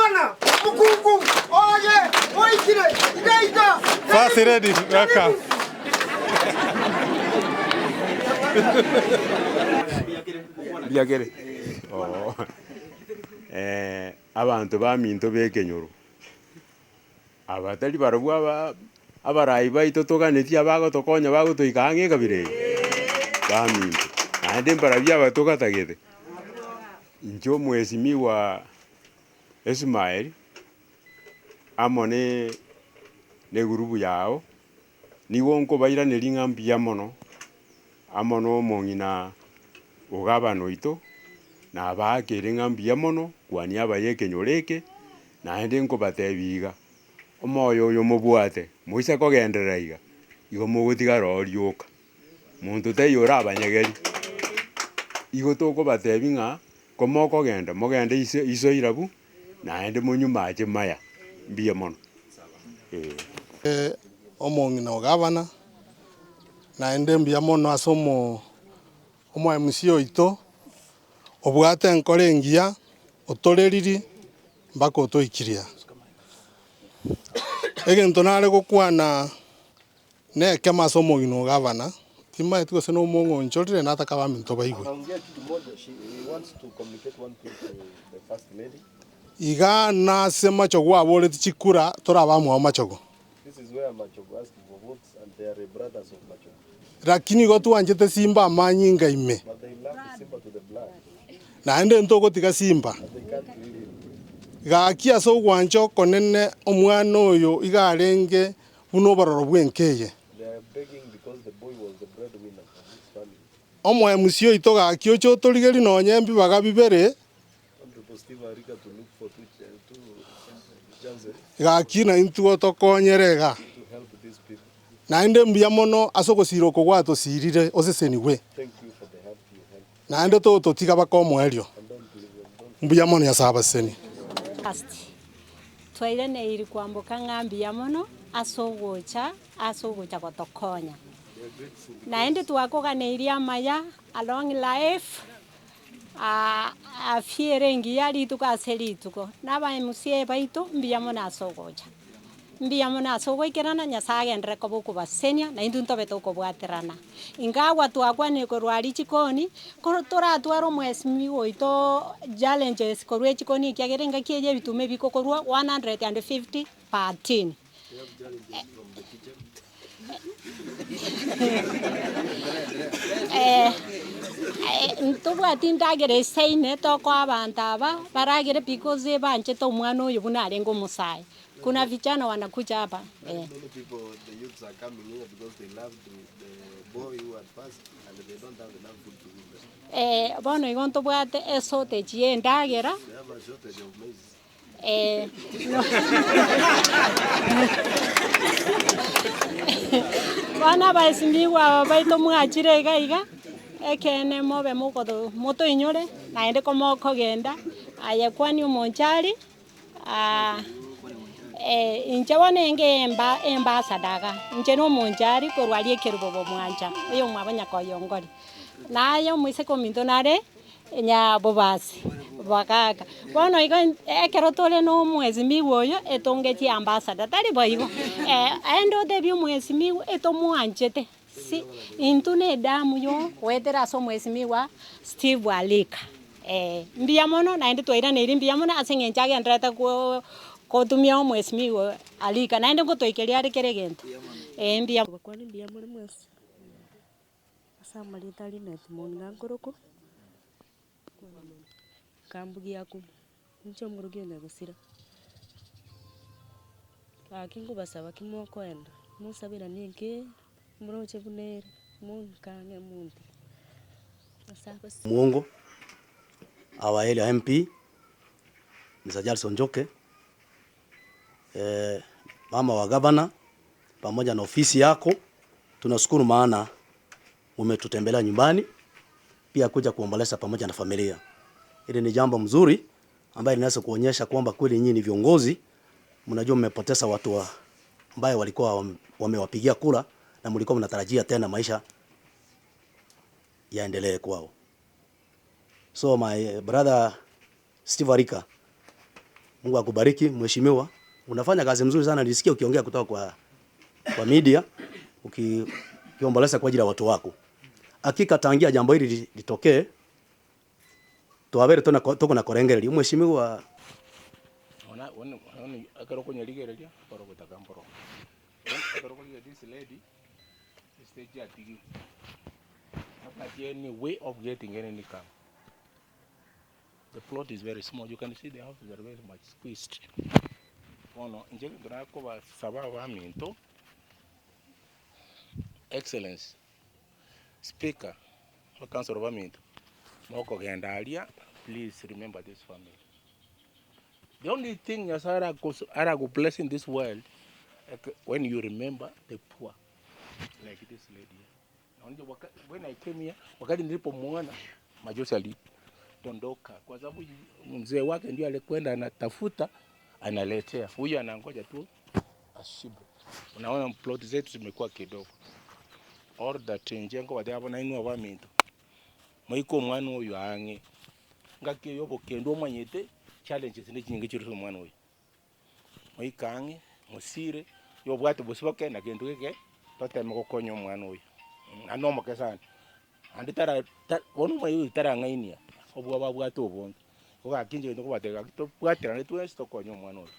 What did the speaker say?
Gavana, Mukungu, oye, oikire, ideita. Fast ready, welcome. Biagere. Oh. Abantu baminto bekenyoro. Abatali barabwa abarayi baito toganetia bagotokonya bagotoikange kabire. Baminto. Ande barabya abatokatagete. Njo mheshimiwa Ismail amone ne gurubu yao niwo nko bairaneri ng'ambi ya mono amono mong'ina ugabano ito na bakere ng'ambi ya mono kwani abayekenyoreke na ende nko batebiga omoyo oyo mobwate moise kogenderera iga igo mogotigara orioka muntu teyora abanyegeri igo toko batebi ng'a komoko genda mogende iso irabu na ende monyuma aje maya mbiye mono omong'ina ogabana na ende mbiya mono ase omo MC oito obwate enkora engiya otoreriri mpaka otoikiria egento nare gokwana na ekema ase omong'ina ogabana timaeti gose na omong'onchorire nataka baminto baigwe iga nase machogo aboreti chikura torabamwao machogo. This is where Machogo asked for votes and they are brothers of Machogo. Lakini go tuanjete Simba amanyi ngaime. But they love Simba to the blood. Na ende ntoko tiga Simba. But they can't really. Gakia so gwancho konene omwana oyo igarenge buno baroro bwenkeye. They are begging because the boy was the breadwinner of his family. Omo emusio ito gakio cho torigeri no nyembi bagabibere. Steve Arika to look for two chances. Gakina intu otokonyerega. To help these people. Na ende mbiya mono asoko siro ko gwato sirire oseseniwe. Thank you for the help you help. Na ende to tiga bakomo elio. Mbiya mono ya saba seni. Twairene iri kwamboka ng'ambi ya mono asogocha gotokonya. Na ende twakoganeirie amaya along life afiere ngiya rituko ase rituko naba MC baito mbiya mono asogocha. Mbiya mono asogoikerana Nyasaye agendere kobuku basenia na indu ntobe tokobwaterana. Ingawa twakwane korwari chikoni toratwara omwesimi oito challenges korwe chikoni kiagerenga kieje bitume biko korwa 150 per tin. Ntobwati ndagere seine toko abantu aba baragere because banche to mwana oyo bunarengo musai. Kuna vijana wanakuja hapa. The youths are coming here because they love the boy who had passed and they don't have enough food to eat. Bono igonto bwate esote chie ndagera. They have a shortage of maize. No. Bana baisimiwa baito mwachire gaiga. Ekene mobe mukodo moto inyore na ende komoko genda ayakwani umonchari injabone emba sadaka nje no monjari korwali ekerubo mwanja uyo mwabanya koyongori nayo mwise kominto nare nya bobasi bakaka bono igo ekero tole no mwezi miwoyo etongeti ambassador tari boigo endo debi mwezi miwo etomwanjete si intune damu yo wetera so mwezi miwa Steve Alika mbiya mono na ende twaira ne mbiya mono asengenja gendreta ko tumia mwezi miwo Alika na ende gotoikeria rekeregento mbiya kwani mbiya muri mwezi asamali tali net monga ngoroko kambugi yaku ncho murugi ne gusira akingu basaba kimoko enda musabira ninke muroche bunere munkange munti asaba Mungu awaeli MP Mr. Jalson Njoke mama wa gavana pamoja na ofisi yako tunashukuru maana umetutembelea nyumbani pia kuja kuomboleza pamoja na familia. Hili ni jambo mzuri ambaye linaweza kuonyesha kwamba kweli nyinyi ni viongozi, mnajua mmepoteza watu ambao walikuwa wamewapigia kura na mlikuwa mnatarajia tena maisha yaendelee kwao. So my brother Steve Arika, Mungu akubariki mheshimiwa. Unafanya kazi mzuri sana, nilisikia ukiongea kutoka kwa media ukiomboleza kwa ajili ya watu wako. Hakika tangia jambo hili litokee tuwabere tuko na korengeri mheshimiwa ona akaro kwenye ligerelia paro kutakamboro akaro kwenye this lady is the jati not any way of getting any income. The plot is very small. You can see the houses are very much squeezed. Ono nje ndako ba sababa minto. Excellence Speaker of Council of Government Moko Gendalia, please remember this family. The only thing as Arago bless in this world when you remember the poor, like this lady. When I came here, wakati nilipomwona majosi alidondoka kwa sababu mzee wake ndio alikwenda anatafuta analetea. Huyu anangoja tu ashibe. Unaona plot zetu zimekuwa kidogo. Or that njengo wade abona inu abaminto. Moiko mwana uyu ange. Ngake yobo kendo manyete challenges ni kingi chiru mwana uyu. Moika ange musire yobwate busiboke na kendo keke tote mkokonyo mwana uyu. Anoma kesana. Anditara wonu mayu tara ngainia. Obwa babwa to bondo. Oga kinje ndo kwate ga to bwatira ne tu esto konyo mwana uyu.